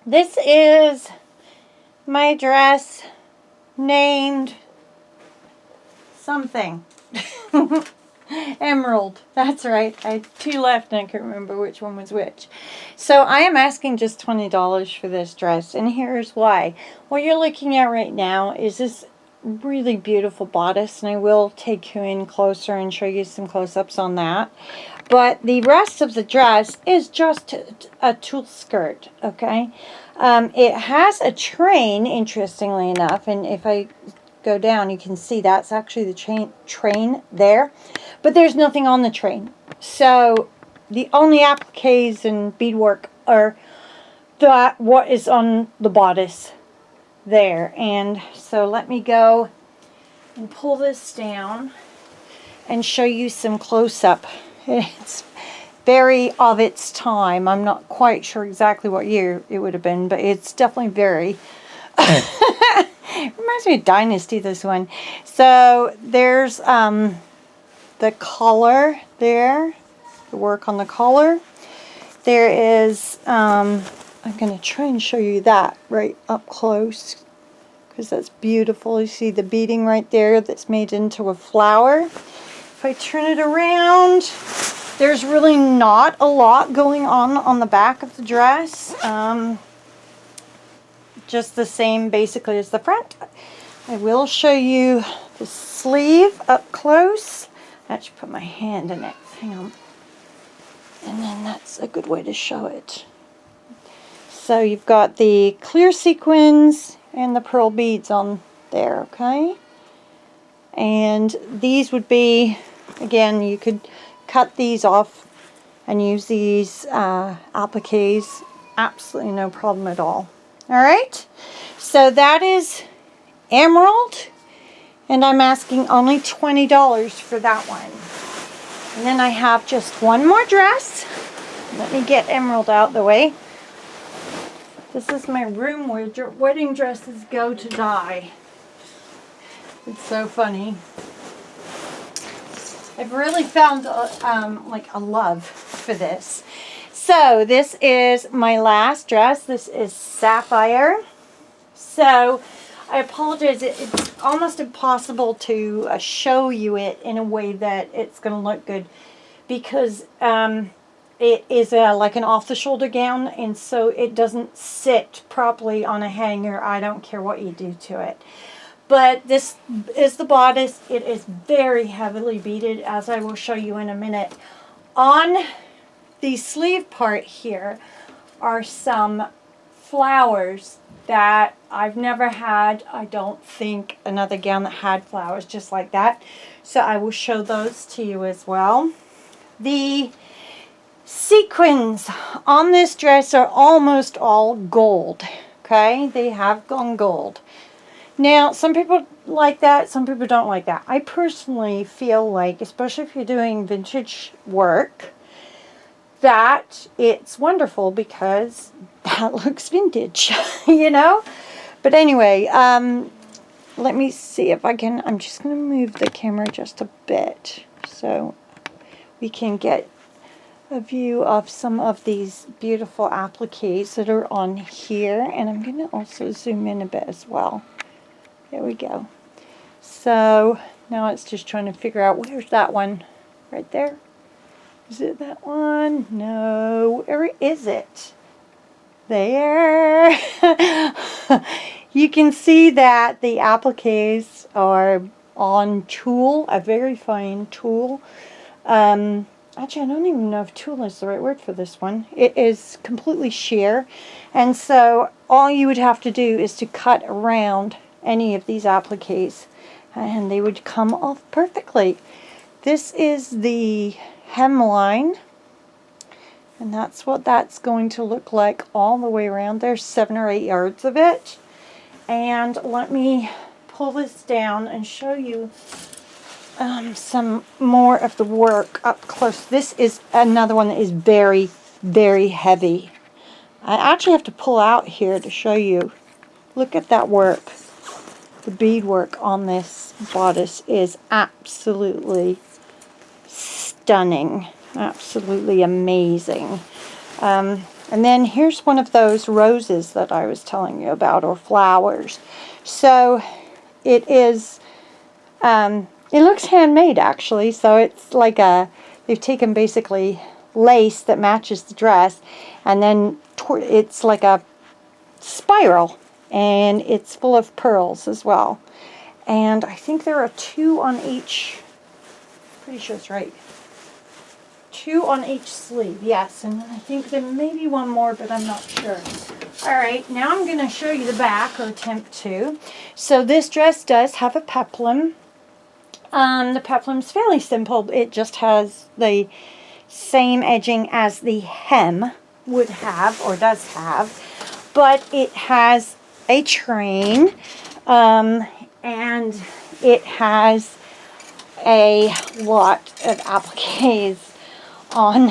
This is my dress named something. Emerald. That's right. I had two left and I couldn't remember which one was which. So I am asking just $20 for this dress, and here's why. What you're looking at right now is this really beautiful bodice, and I will take you in closer and show you some close-ups on that. But the rest of the dress is just a tulle skirt, okay? It has a train, interestingly enough, and if I go down, you can see that's actually the train there, but there's nothing on the train. So the only appliques and beadwork are what is on the bodice there. And so let me go and pull this down and show you some close-up. It's very of its time. I'm not quite sure exactly what year it would have been, but it's definitely very reminds me of Dynasty, this one. So there's the collar there, the work on the collar. There is, I'm going to try and show you that right up close because that's beautiful. You see the beading right there that's made into a flower. If I turn it around, there's really not a lot going on the back of the dress. Just the same basically as the front. I will show you the sleeve up close. I actually put my hand in it. Hang on. And then that's a good way to show it. So you've got the clear sequins and the pearl beads on there, okay? And these would be, again, you could cut these off and use these appliques. Absolutely no problem at all. Alright, so that is Emerald, and I'm asking only $20 for that one. And then I have just one more dress. Let me get Emerald out the way. This is my room where wedding dresses go to die. It's so funny. I've really found like a love for this. So this is my last dress. This is Sapphire. So I apologize. It's almost impossible to show you it in a way that it's going to look good because it is like an off-the-shoulder gown, and so it doesn't sit properly on a hanger. I don't care what you do to it. But this is the bodice. It is very heavily beaded, as I will show you in a minute. On the sleeve part here are some flowers that I've never had. I don't think another gown that had flowers just like that. So I will show those to you as well. The sequins on this dress are almost all gold. Okay, they have gone gold. Now, some people like that, some people don't like that. I personally feel like, especially if you're doing vintage work, that it's wonderful because that looks vintage, you know? But anyway, let me see if I can, I'm just going to move the camera just a bit so we can get a view of some of these beautiful appliques that are on here. And I'm going to also zoom in a bit as well. There we go. So now it's just trying to figure out where's that one right there. Is it that one? No. Where is it? There. You can see that the appliques are on tulle, a very fine tulle. Actually, I don't even know if tulle is the right word for this one. It is completely sheer. And so all you would have to do is to cut around any of these appliques and they would come off perfectly. This is the hemline, and that's what that's going to look like all the way around. There's 7 or 8 yards of it. And let me pull this down and show you some more of the work up close. This is another one that is very, very heavy. I actually have to pull out here to show you. Look at that work. The beadwork on this bodice is absolutely stunning. Absolutely amazing. And then here's one of those roses that I was telling you about, or flowers. So it is, it looks handmade actually. So it's like they've taken basically lace that matches the dress, and then it's like a spiral, and it's full of pearls as well. And I think there are 2 on each, pretty sure it's right. 2 on each sleeve, yes, and I think there may be one more, but I'm not sure. Alright, now I'm going to show you the back, or attempt to. So this dress does have a peplum. The peplum's fairly simple. It just has the same edging as the hem would have, or does have, but it has a train, and it has a lot of appliques on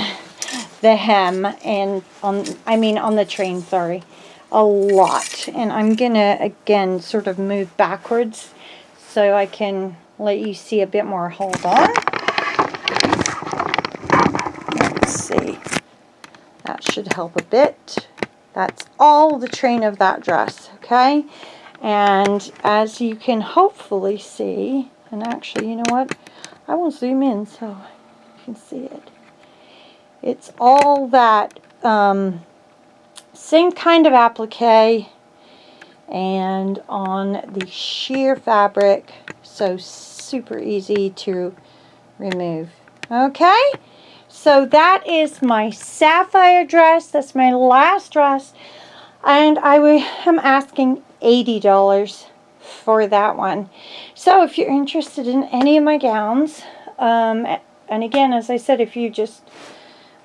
the hem, and on the train, sorry, a lot. And I'm gonna again sort of move backwards so I can let you see a bit more. Hold on. Let's see. That should help a bit. That's all the train of that dress, okay? And as you can hopefully see, and actually, you know what? I will zoom in so you can see it. It's all that same kind of applique, and on the sheer fabric, so super easy to remove. Okay, so that is my Sapphire dress. That's my last dress, and I am asking $80 for that one. So if you're interested in any of my gowns, and again, as I said, if you just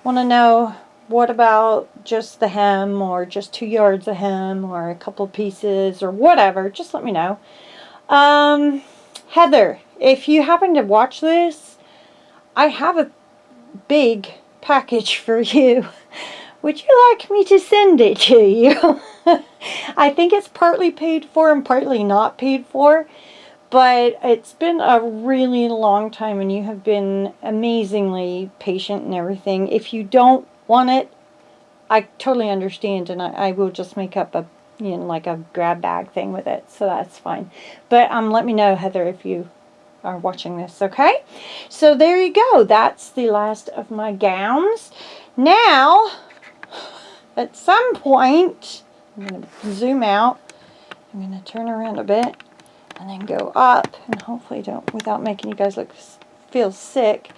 want to know what about just the hem, or just 2 yards of hem, or a couple pieces, or whatever, just let me know. Heather, if you happen to watch this, I have a big package for you. Would you like me to send it to you? I think it's partly paid for and partly not paid for. But it's been a really long time, and you have been amazingly patient and everything. If you don't want it, I totally understand, and I will just make up a, like a grab bag thing with it, so that's fine. But let me know, Heather, if you are watching this, okay? So there you go. That's the last of my gowns. Now, at some point, I'm going to zoom out. I'm going to turn around a bit, and then go up, and hopefully don't, without making you guys feel sick.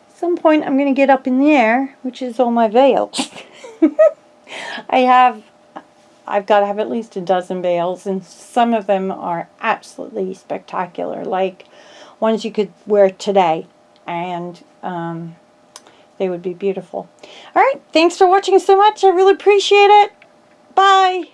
At some point I'm going to get up in the air, which is all my veils. I've got to have at least a dozen veils, and some of them are absolutely spectacular, like ones you could wear today, and they would be beautiful. Alright, thanks for watching so much. I really appreciate it. Bye.